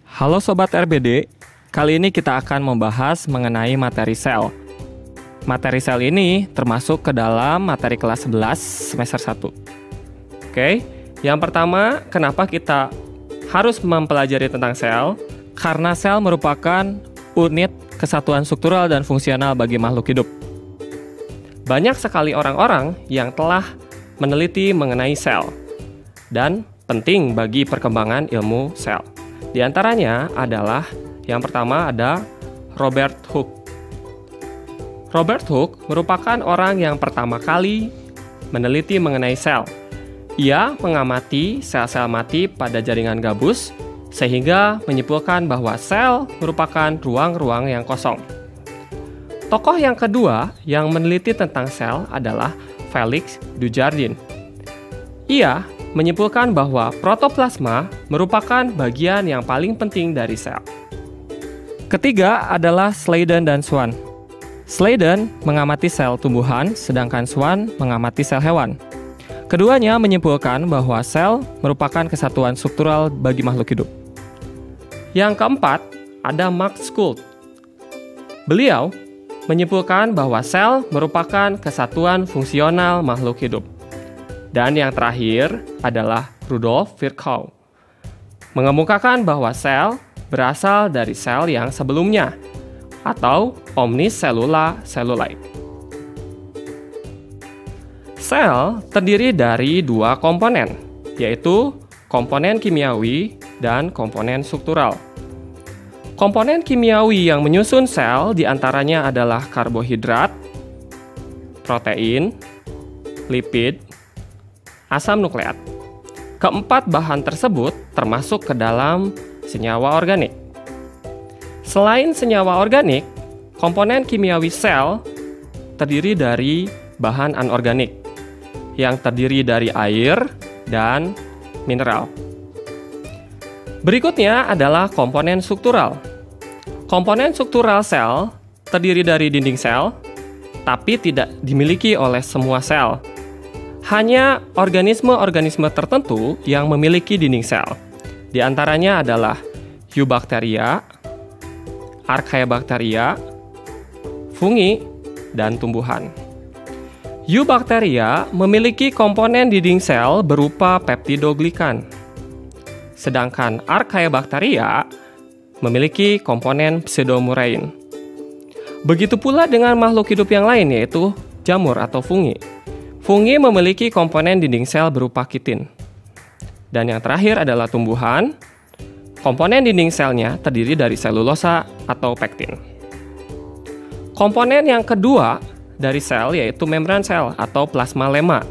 Halo Sobat RBD, kali ini kita akan membahas mengenai materi sel. Materi sel ini termasuk ke dalam materi kelas 11 semester 1. Oke, yang pertama, kenapa kita harus mempelajari tentang sel? Karena sel merupakan unit kesatuan struktural dan fungsional bagi makhluk hidup. Banyak sekali orang-orang yang telah meneliti mengenai sel dan penting bagi perkembangan ilmu sel. Di antaranya adalah yang pertama ada Robert Hooke. Robert Hooke merupakan orang yang pertama kali meneliti mengenai sel. Ia mengamati sel-sel mati pada jaringan gabus sehingga menyimpulkan bahwa sel merupakan ruang-ruang yang kosong. Tokoh yang kedua yang meneliti tentang sel adalah Félix Dujardin. Ia menyimpulkan bahwa protoplasma merupakan bagian yang paling penting dari sel. Ketiga adalah Sladen dan Swan. Sladen mengamati sel tumbuhan, sedangkan Swan mengamati sel hewan. Keduanya menyimpulkan bahwa sel merupakan kesatuan struktural bagi makhluk hidup. Yang keempat ada Max Schultz. Beliau menyimpulkan bahwa sel merupakan kesatuan fungsional makhluk hidup. Dan yang terakhir adalah Rudolf Virchow, mengemukakan bahwa sel berasal dari sel yang sebelumnya, atau omnicellular cellulite. Sel terdiri dari dua komponen, yaitu komponen kimiawi dan komponen struktural. Komponen kimiawi yang menyusun sel diantaranya adalah karbohidrat, protein, lipid, asam nukleat. Keempat bahan tersebut termasuk ke dalam senyawa organik. Selain senyawa organik, komponen kimiawi sel terdiri dari bahan anorganik yang terdiri dari air dan mineral. Berikutnya adalah komponen struktural. Komponen struktural sel terdiri dari dinding sel, tapi tidak dimiliki oleh semua sel. Hanya organisme-organisme tertentu yang memiliki dinding sel. Di antaranya adalah Eubacteria, Archaebacteria, fungi, dan tumbuhan. Eubacteria memiliki komponen dinding sel berupa peptidoglikan. Sedangkan Archaebacteria memiliki komponen pseudomurein. Begitu pula dengan makhluk hidup yang lain, yaitu jamur atau fungi. Fungi memiliki komponen dinding sel berupa kitin. Dan yang terakhir adalah tumbuhan. Komponen dinding selnya terdiri dari selulosa atau pektin. Komponen yang kedua dari sel yaitu membran sel atau plasmalemma.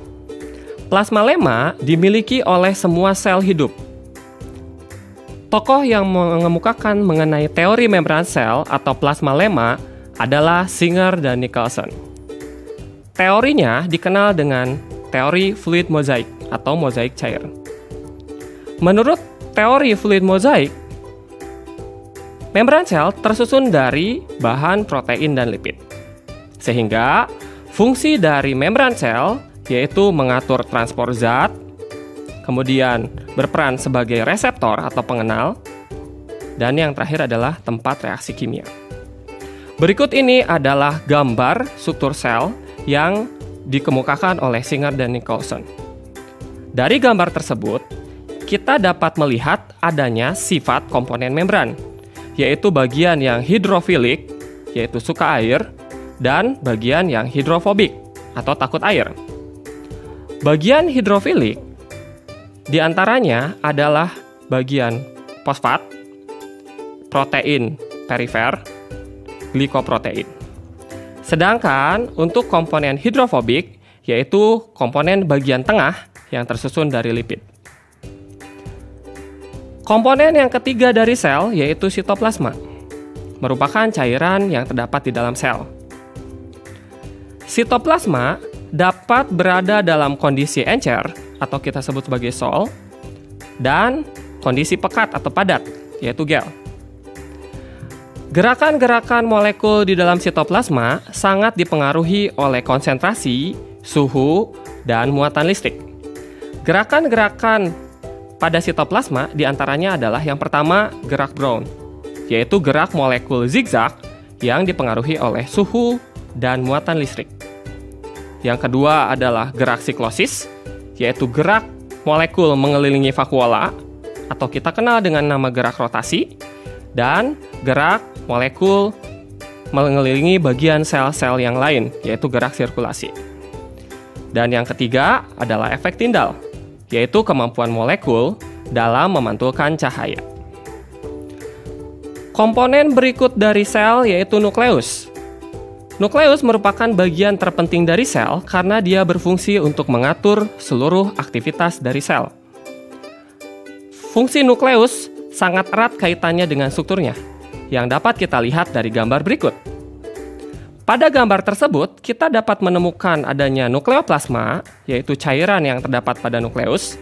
Plasmalemma dimiliki oleh semua sel hidup. Tokoh yang mengemukakan mengenai teori membran sel atau plasmalemma adalah Singer dan Nicholson. Teorinya dikenal dengan teori fluid mozaik atau mozaik cair. Menurut teori fluid mozaik, membran sel tersusun dari bahan protein dan lipid. Sehingga fungsi dari membran sel yaitu mengatur transport zat, kemudian berperan sebagai reseptor atau pengenal, dan yang terakhir adalah tempat reaksi kimia. Berikut ini adalah gambar struktur sel yang dikemukakan oleh Singer dan Nicholson. Dari gambar tersebut, kita dapat melihat adanya sifat komponen membran, yaitu bagian yang hidrofilik, yaitu suka air, dan bagian yang hidrofobik, atau takut air. Bagian hidrofilik diantaranya adalah bagian fosfat, protein perifer, glikoprotein. Sedangkan untuk komponen hidrofobik, yaitu komponen bagian tengah yang tersusun dari lipid. Komponen yang ketiga dari sel yaitu sitoplasma, merupakan cairan yang terdapat di dalam sel. Sitoplasma dapat berada dalam kondisi encer atau kita sebut sebagai sol, dan kondisi pekat atau padat yaitu gel. Gerakan-gerakan molekul di dalam sitoplasma sangat dipengaruhi oleh konsentrasi, suhu, dan muatan listrik. Gerakan-gerakan pada sitoplasma diantaranya adalah yang pertama gerak Brown, yaitu gerak molekul zigzag yang dipengaruhi oleh suhu dan muatan listrik. Yang kedua adalah gerak siklosis, yaitu gerak molekul mengelilingi vakuola, atau kita kenal dengan nama gerak rotasi, dan gerak molekul mengelilingi bagian sel-sel yang lain, yaitu gerak sirkulasi. Dan yang ketiga adalah efek Tyndall, yaitu kemampuan molekul dalam memantulkan cahaya. Komponen berikut dari sel yaitu nukleus. Nukleus merupakan bagian terpenting dari sel karena dia berfungsi untuk mengatur seluruh aktivitas dari sel. Fungsi nukleus sangat erat kaitannya dengan strukturnya, yang dapat kita lihat dari gambar berikut. Pada gambar tersebut, kita dapat menemukan adanya nukleoplasma, yaitu cairan yang terdapat pada nukleus,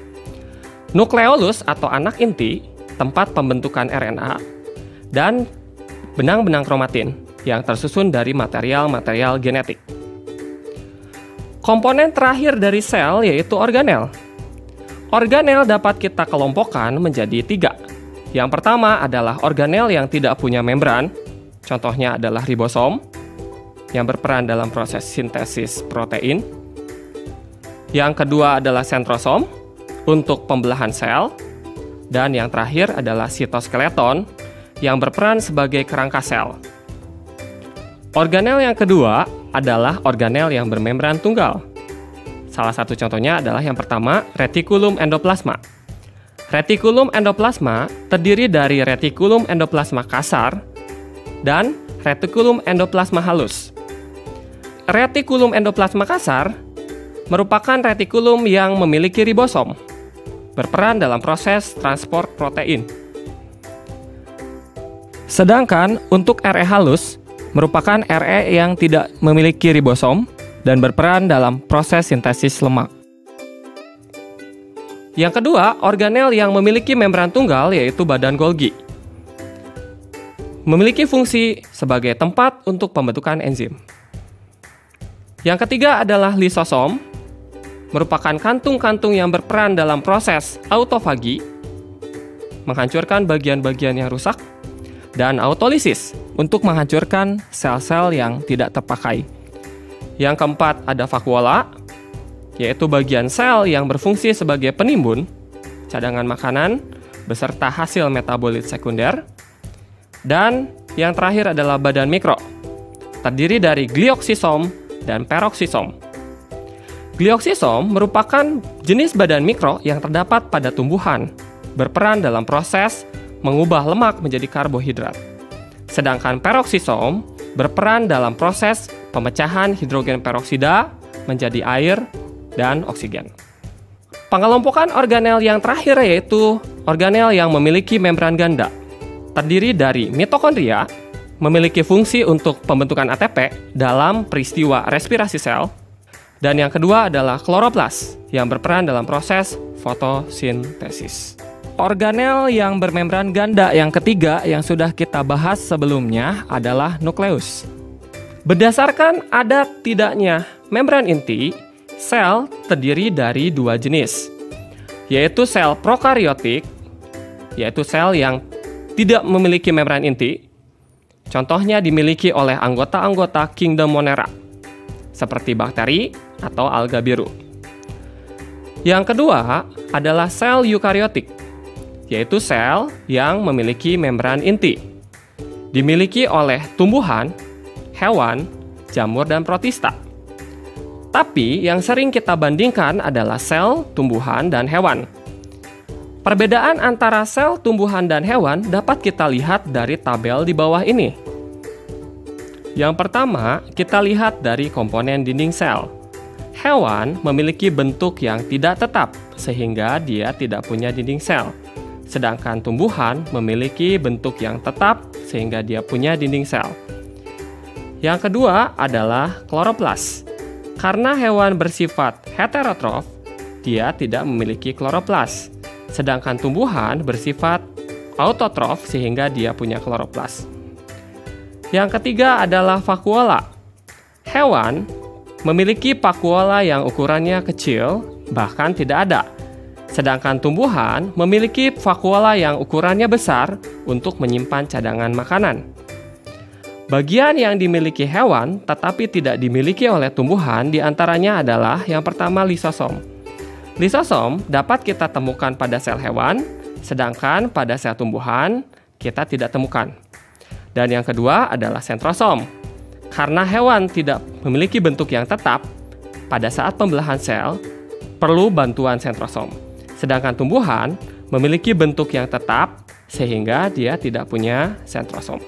nukleolus atau anak inti, tempat pembentukan RNA, dan benang-benang kromatin yang tersusun dari material-material genetik. Komponen terakhir dari sel yaitu organel. Organel dapat kita kelompokkan menjadi 3. Yang pertama adalah organel yang tidak punya membran, contohnya adalah ribosom, yang berperan dalam proses sintesis protein. Yang kedua adalah sentrosom, untuk pembelahan sel. Dan yang terakhir adalah sitoskeleton, yang berperan sebagai kerangka sel. Organel yang kedua adalah organel yang bermembran tunggal. Salah satu contohnya adalah yang pertama, retikulum endoplasma. Retikulum endoplasma terdiri dari retikulum endoplasma kasar dan retikulum endoplasma halus. Retikulum endoplasma kasar merupakan retikulum yang memiliki ribosom, berperan dalam proses transport protein. Sedangkan untuk RE halus merupakan RE yang tidak memiliki ribosom dan berperan dalam proses sintesis lemak. Yang kedua, organel yang memiliki membran tunggal yaitu badan Golgi. Memiliki fungsi sebagai tempat untuk pembentukan enzim. Yang ketiga adalah lisosom, merupakan kantung-kantung yang berperan dalam proses autofagi, menghancurkan bagian-bagian yang rusak, dan autolisis, untuk menghancurkan sel-sel yang tidak terpakai. Yang keempat ada vakuola, yaitu bagian sel yang berfungsi sebagai penimbun, cadangan makanan, beserta hasil metabolit sekunder. Dan yang terakhir adalah badan mikro, terdiri dari glioksisom dan peroksisom. Glioksisom merupakan jenis badan mikro yang terdapat pada tumbuhan, berperan dalam proses mengubah lemak menjadi karbohidrat. Sedangkan peroksisom berperan dalam proses pemecahan hidrogen peroksida menjadi air dan oksigen. Pengelompokan organel yang terakhir yaitu organel yang memiliki membran ganda. Terdiri dari mitokondria, memiliki fungsi untuk pembentukan ATP dalam peristiwa respirasi sel. Dan yang kedua adalah kloroplas, yang berperan dalam proses fotosintesis. Organel yang bermembran ganda yang ketiga yang sudah kita bahas sebelumnya adalah nukleus. Berdasarkan ada tidaknya membran inti, sel terdiri dari 2 jenis, yaitu sel prokariotik, yaitu sel yang tidak memiliki membran inti. Contohnya dimiliki oleh anggota-anggota kingdom Monera, seperti bakteri atau alga biru. Yang kedua adalah sel eukariotik, yaitu sel yang memiliki membran inti. Dimiliki oleh tumbuhan, hewan, jamur, dan protista. Tapi yang sering kita bandingkan adalah sel tumbuhan dan hewan. Perbedaan antara sel tumbuhan dan hewan dapat kita lihat dari tabel di bawah ini. Yang pertama, kita lihat dari komponen dinding sel. Hewan memiliki bentuk yang tidak tetap, sehingga dia tidak punya dinding sel. Sedangkan tumbuhan memiliki bentuk yang tetap, sehingga dia punya dinding sel. Yang kedua adalah kloroplas. Karena hewan bersifat heterotrof, dia tidak memiliki kloroplas. Sedangkan tumbuhan bersifat autotrof sehingga dia punya kloroplas. Yang ketiga adalah vakuola. Hewan memiliki vakuola yang ukurannya kecil, bahkan tidak ada. Sedangkan tumbuhan memiliki vakuola yang ukurannya besar untuk menyimpan cadangan makanan. Bagian yang dimiliki hewan tetapi tidak dimiliki oleh tumbuhan diantaranya adalah yang pertama lisosom. Lisosom dapat kita temukan pada sel hewan, sedangkan pada sel tumbuhan kita tidak temukan. Dan yang kedua adalah sentrosom. Karena hewan tidak memiliki bentuk yang tetap, pada saat pembelahan sel perlu bantuan sentrosom. Sedangkan tumbuhan memiliki bentuk yang tetap sehingga dia tidak punya sentrosom.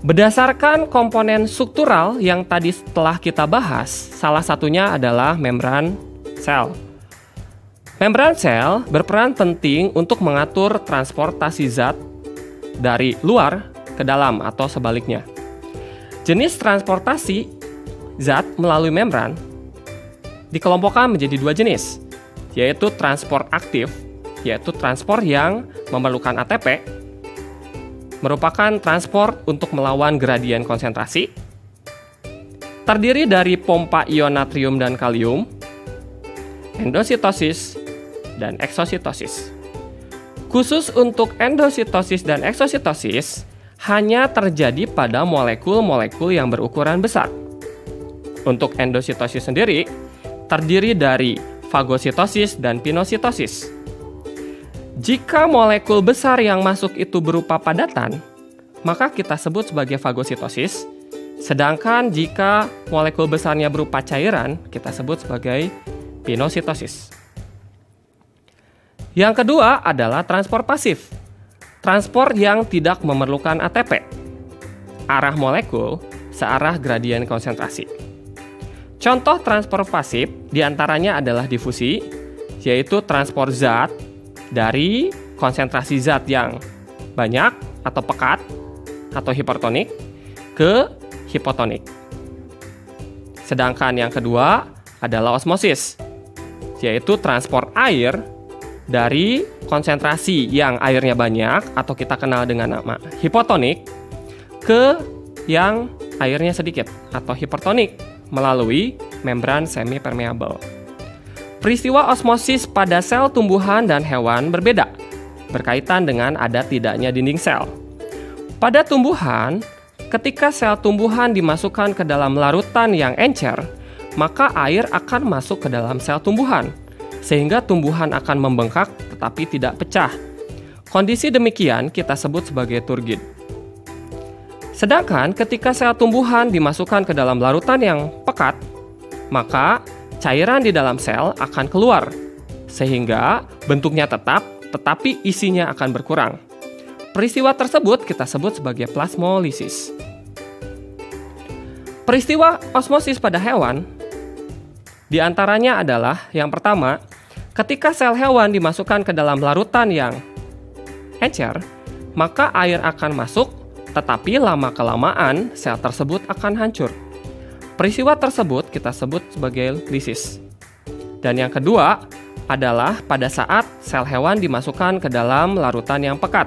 Berdasarkan komponen struktural yang tadi telah kita bahas, salah satunya adalah membran sel. Membran sel berperan penting untuk mengatur transportasi zat dari luar ke dalam atau sebaliknya. Jenis transportasi zat melalui membran dikelompokkan menjadi dua jenis, yaitu transport aktif, yaitu transport yang memerlukan ATP, merupakan transport untuk melawan gradien konsentrasi, terdiri dari pompa ion natrium dan kalium, endositosis, dan eksositosis. Khusus untuk endositosis dan eksositosis, hanya terjadi pada molekul-molekul yang berukuran besar. Untuk endositosis sendiri, terdiri dari fagositosis dan pinositosis. Jika molekul besar yang masuk itu berupa padatan, maka kita sebut sebagai fagositosis. Sedangkan jika molekul besarnya berupa cairan, kita sebut sebagai pinositosis. Yang kedua adalah transport pasif. Transport yang tidak memerlukan ATP. Arah molekul searah gradien konsentrasi. Contoh transport pasif diantaranya adalah difusi, yaitu transport zat dari konsentrasi zat yang banyak atau pekat atau hipertonik ke hipotonik. Sedangkan yang kedua adalah osmosis, yaitu transport air dari konsentrasi yang airnya banyak atau kita kenal dengan nama hipotonik ke yang airnya sedikit atau hipertonik melalui membran semi-permeabel. Peristiwa osmosis pada sel tumbuhan dan hewan berbeda, berkaitan dengan ada tidaknya dinding sel. Pada tumbuhan, ketika sel tumbuhan dimasukkan ke dalam larutan yang encer, maka air akan masuk ke dalam sel tumbuhan, sehingga tumbuhan akan membengkak tetapi tidak pecah. Kondisi demikian kita sebut sebagai turgid. Sedangkan ketika sel tumbuhan dimasukkan ke dalam larutan yang pekat, maka cairan di dalam sel akan keluar, sehingga bentuknya tetap, tetapi isinya akan berkurang. Peristiwa tersebut kita sebut sebagai plasmolisis. Peristiwa osmosis pada hewan, diantaranya adalah yang pertama, ketika sel hewan dimasukkan ke dalam larutan yang encer, maka air akan masuk, tetapi lama-kelamaan sel tersebut akan hancur. Peristiwa tersebut kita sebut sebagai lisis. Dan yang kedua adalah pada saat sel hewan dimasukkan ke dalam larutan yang pekat.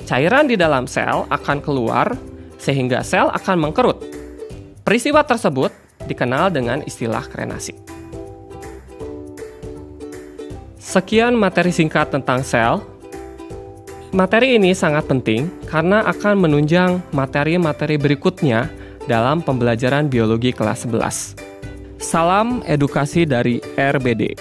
Cairan di dalam sel akan keluar sehingga sel akan mengkerut. Peristiwa tersebut dikenal dengan istilah krenasi. Sekian materi singkat tentang sel. Materi ini sangat penting karena akan menunjang materi-materi berikutnya dalam pembelajaran biologi kelas 11. Salam edukasi dari RBD.